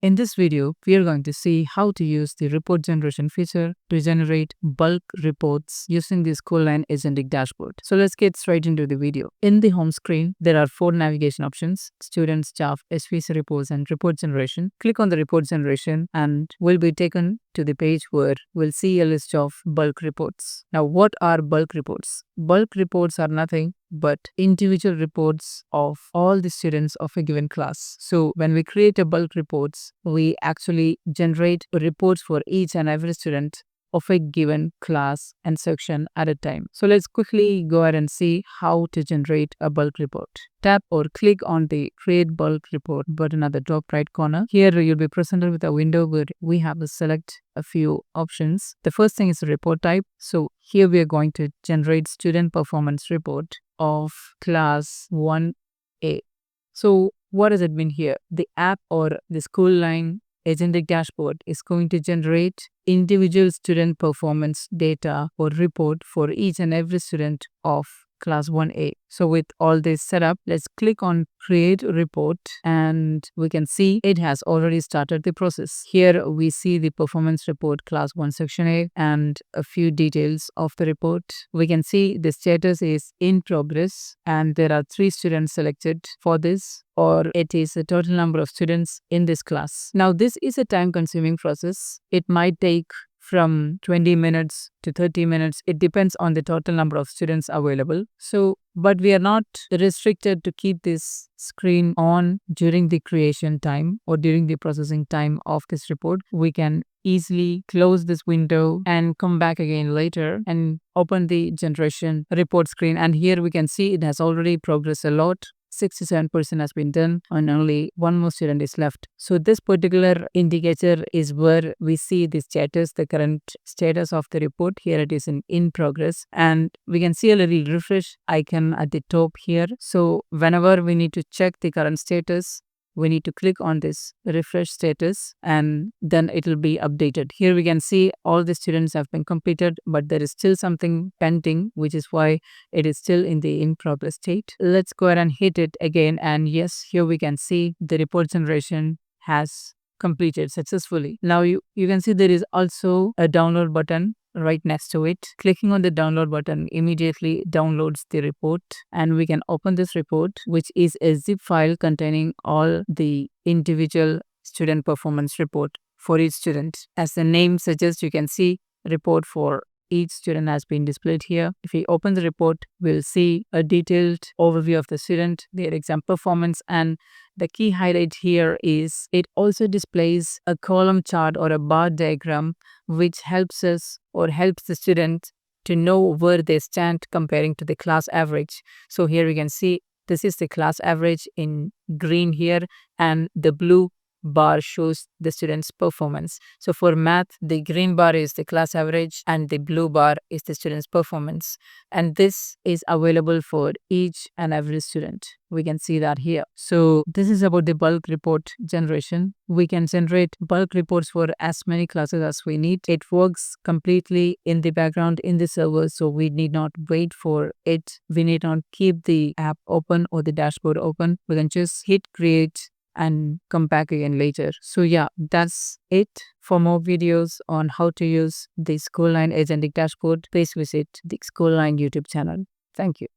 In this video, we are going to see how to use the report generation feature to generate bulk reports using the Schoolline Agentic Dashboard. So let's get straight into the video. In the home screen, there are 4 navigation options: student, staff, SVC reports, and report generation. Click on the report generation and we'll be taken to the page where we'll see a list of bulk reports. Now, what are bulk reports? Bulk reports are nothing but individual reports of all the students of a given class. So when we create a bulk reports, we actually generate reports for each and every student of a given class and section at a time. So let's quickly go ahead and see how to generate a bulk report. Tap or click on the Create Bulk Report button at the top right corner. Here you'll be presented with a window where we have to select a few options. The first thing is the report type. So here we are going to generate student performance report of class 1A. So what does it mean here? The app or the Schoolline Agentic Dashboard is going to generate individual student performance data or report for each and every student of class 1A. So with all this set up, let's click on Create Report and we can see it has already started the process. Here we see the performance report class 1 section A and a few details of the report. We can see the status is in progress and there are 3 students selected for this, or it is the total number of students in this class. Now this is a time consuming process. It might take from 20 minutes to 30 minutes. It depends on the total number of students available. But we are not restricted to keep this screen on during the creation time or during the processing time of this report. We can easily close this window and come back again later and open the generation report screen. And here we can see it has already progressed a lot. 67% has been done and only 1 more student is left. So this particular indicator is where we see the status, the current status of the report. Here it is in progress and we can see a little refresh icon at the top here. So whenever we need to check the current status, we need to click on this refresh status and then it will be updated. Here we can see all the students have been completed, but there is still something pending, which is why it is still in the in progress state. Let's go ahead and hit it again. And yes, here we can see the report generation has completed successfully. Now you can see there is also a download button right next to it. Clicking on the download button immediately downloads the report and we can open this report, which is a zip file containing all the individual student performance report for each student. As the name suggests, you can see report for each student has been displayed here. If we open the report, we'll see a detailed overview of the student, their exam performance, and the key highlight here is it also displays a column chart or a bar diagram which helps us or helps the student to know where they stand comparing to the class average. So here we can see this is the class average in green here and the blue bar shows the student's performance. So for math, the green bar is the class average and the blue bar is the student's performance. And this is available for each and every student. We can see that here. So this is about the bulk report generation. We can generate bulk reports for as many classes as we need. It works completely in the background in the server, so we need not wait for it. We need not keep the app open or the dashboard open. We can just hit create and come back again later. So yeah, that's it. For more videos on how to use the Schoolline Agentic Dashboard, please visit the Schoolline YouTube channel. Thank you.